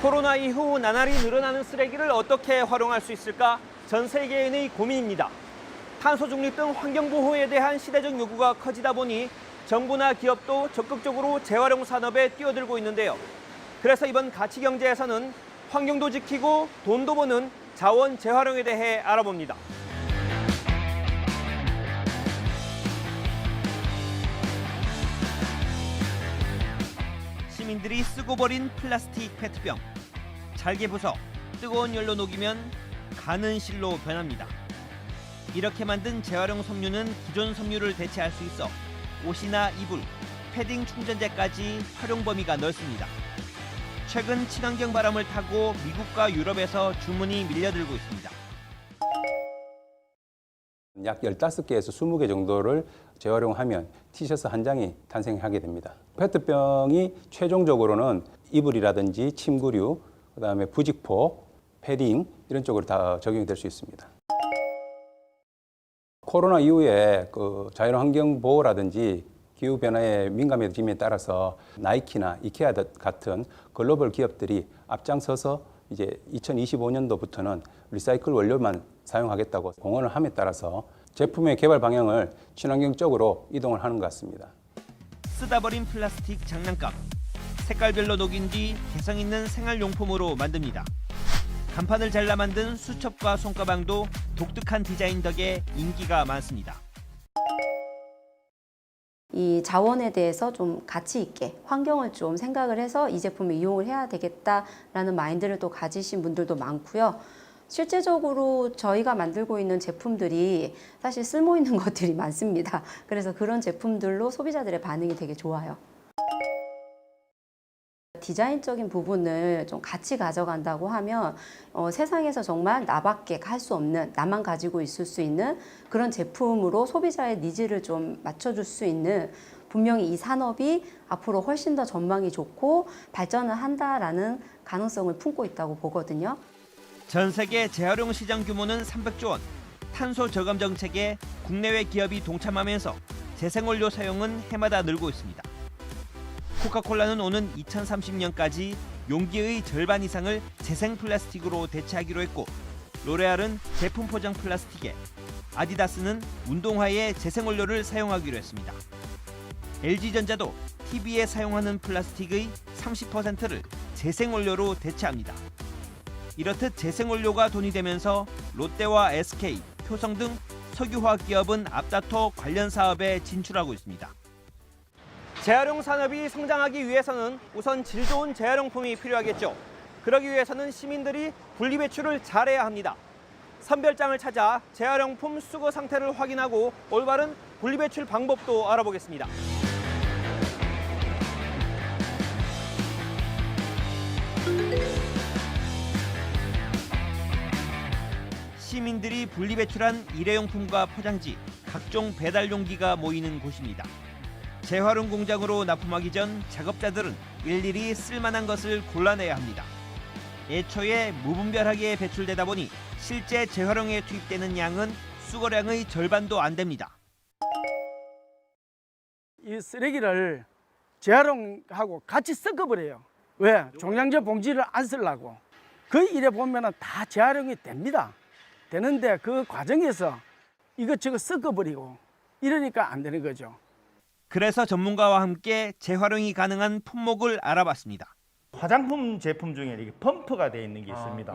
코로나 이후 나날이 늘어나는 쓰레기를 어떻게 활용할 수 있을까 전 세계인의 고민입니다. 탄소 중립 등 환경 보호에 대한 시대적 요구가 커지다 보니 정부나 기업도 적극적으로 재활용 산업에 뛰어들고 있는데요. 그래서 이번 가치경제에서는 환경도 지키고 돈도 버는 자원 재활용에 대해 알아봅니다. 시민들이 쓰고 버린 플라스틱 페트병. 잘게 부숴 뜨거운 열로 녹이면 가는 실로 변합니다. 이렇게 만든 재활용 섬유는 기존 섬유를 대체할 수 있어 옷이나 이불, 패딩 충전재까지 활용 범위가 넓습니다. 최근 친환경 바람을 타고 미국과 유럽에서 주문이 밀려들고 있습니다. 약 15개에서 20개 정도를 재활용하면 티셔츠 한 장이 탄생하게 됩니다. 페트병이 최종적으로는 이불이라든지 침구류, 그다음에 부직포, 패딩 이런 쪽으로 다 적용이 될 수 있습니다. 코로나 이후에 그 자연환경 보호라든지 기후 변화에 민감해짐에 따라서 나이키나 이케아 같은 글로벌 기업들이 앞장서서 이제 2025년도부터는 리사이클 원료만 사용하겠다고 공언을 함에 따라서 제품의 개발 방향을 친환경적으로 이동을 하는 것 같습니다. 쓰다 버린 플라스틱 장난감. 색깔별로 녹인 뒤 개성 있는 생활용품으로 만듭니다. 간판을 잘라 만든 수첩과 손가방도 독특한 디자인 덕에 인기가 많습니다. 이 자원에 대해서 좀 가치 있게 환경을 좀 생각을 해서 이 제품을 이용을 해야 되겠다라는 마인드를 또 가지신 분들도 많고요. 실제적으로 저희가 만들고 있는 제품들이 사실 쓸모 있는 것들이 많습니다. 그래서 그런 제품들로 소비자들의 반응이 되게 좋아요. 디자인적인 부분을 좀 같이 가져간다고 하면 세상에서 정말 나밖에 할 수 없는, 나만 가지고 있을 수 있는 그런 제품으로 소비자의 니즈를 좀 맞춰줄 수 있는, 분명히 이 산업이 앞으로 훨씬 더 전망이 좋고 발전을 한다라는 가능성을 품고 있다고 보거든요. 전 세계 재활용 시장 규모는 300조 원. 탄소 저감 정책에 국내외 기업이 동참하면서 재생원료 사용은 해마다 늘고 있습니다. 코카콜라는 오는 2030년까지 용기의 절반 이상을 재생 플라스틱으로 대체하기로 했고, 로레알은 제품 포장 플라스틱에, 아디다스는 운동화에 재생원료를 사용하기로 했습니다. LG전자도 TV에 사용하는 플라스틱의 30%를 재생원료로 대체합니다. 이렇듯 재생원료가 돈이 되면서 롯데와 SK, 효성 등 석유화학 기업은 앞다퉈 관련 사업에 진출하고 있습니다. 재활용 산업이 성장하기 위해서는 우선 질 좋은 재활용품이 필요하겠죠. 그러기 위해서는 시민들이 분리배출을 잘해야 합니다. 선별장을 찾아 재활용품 수거 상태를 확인하고 올바른 분리배출 방법도 알아보겠습니다. 시민들이 분리배출한 일회용품과 포장지, 각종 배달 용기가 모이는 곳입니다. 재활용 공장으로 납품하기 전 작업자들은 일일이 쓸만한 것을 골라내야 합니다. 애초에 무분별하게 배출되다 보니 실제 재활용에 투입되는 양은 수거량의 절반도 안 됩니다. 이 쓰레기를 재활용하고 같이 섞어버려요. 왜? 종량제 봉지를 안 쓰려고. 그 일에 보면 다 재활용이 됩니다. 되는데 그 과정에서 이것저것 섞어버리고 이러니까 안 되는 거죠. 그래서 전문가와 함께 재활용이 가능한 품목을 알아봤습니다. 화장품 제품 중에 이렇게 펌프가 되어 있는 게 있습니다.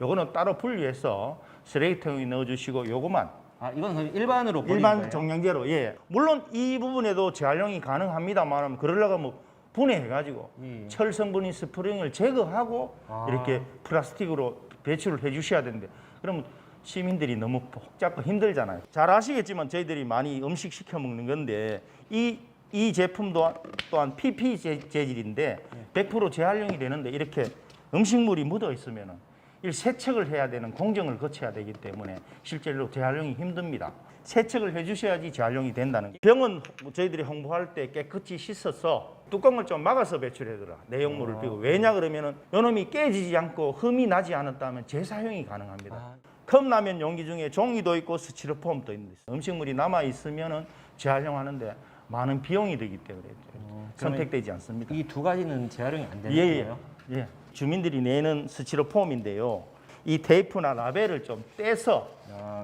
요거는 따로 분리해서 쓰레기통에 넣어주시고 요거만 이건 그냥 일반으로 버리는 일반 거예요? 종량제로 물론 이 부분에도 재활용이 가능합니다만 그러려고 뭐 분해해가지고 철 성분인 스프링을 제거하고 이렇게 플라스틱으로 배출을 해주셔야 되는데 그러면 시민들이 너무 복잡고 힘들잖아요. 잘 아시겠지만 저희들이 많이 음식 시켜 먹는 건데 이 제품도 또한 PP 재질인데 100% 재활용이 되는데 이렇게 음식물이 묻어 있으면 세척을 해야 되는 공정을 거쳐야 되기 때문에 실제로 재활용이 힘듭니다. 세척을 해주셔야지 재활용이 된다는 거예요. 병은 저희들이 홍보할 때 깨끗이 씻어서 뚜껑을 좀 막아서 배출하더라. 내용물을 삐고. 왜냐 그러면은 요놈이 깨지지 않고 흠이 나지 않았다면 재사용이 가능합니다. 컵라면 용기 중에 종이도 있고 스티로폼도 있는데 음식물이 남아 있으면은 재활용하는데 많은 비용이 들기 때문에 선택되지 않습니다. 이 두 가지는 재활용이 안 되는 예. 거예요? 예, 주민들이 내는 스티로폼인데요. 이 테이프나 라벨을 좀 떼서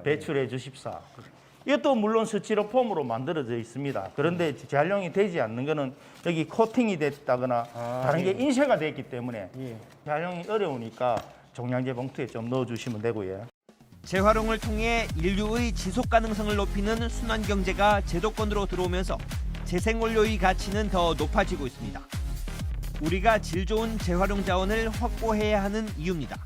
배출해 주십사. 이것도 물론 스티로폼으로 만들어져 있습니다. 그런데 재활용이 되지 않는 거는 여기 코팅이 됐다거나 다른 게 인쇄가 됐기 때문에 재활용이 어려우니까 종량제 봉투에 좀 넣어주시면 되고요. 재활용을 통해 인류의 지속 가능성을 높이는 순환 경제가 제도권으로 들어오면서 재생원료의 가치는 더 높아지고 있습니다. 우리가 질 좋은 재활용 자원을 확보해야 하는 이유입니다.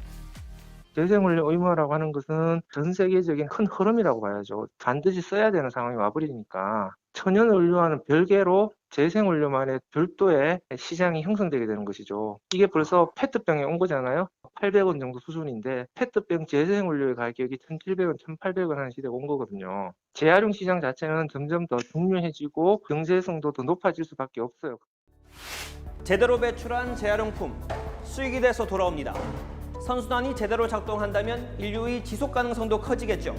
재생원료 의무화라고 하는 것은 전 세계적인 큰 흐름이라고 봐야죠. 반드시 써야 되는 상황이 와버리니까 천연원료와는 별개로 재생원료만의 별도의 시장이 형성되게 되는 것이죠. 이게 벌써 페트병에 온 거잖아요. 800원 정도 수준인데 페트병 재생원료의 가격이 1,700원, 1,800원 하는 시대가 온 거거든요. 재활용 시장 자체는 점점 더 중요해지고 경제성도 더 높아질 수밖에 없어요. 제대로 배출한 재활용품, 수익이 돼서 돌아옵니다. 선순환이 제대로 작동한다면 인류의 지속 가능성도 커지겠죠.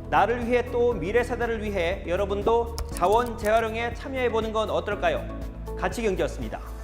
나를 위해 또 미래 세대를 위해 여러분도 자원 재활용에 참여해보는 건 어떨까요? 가치경제였습니다.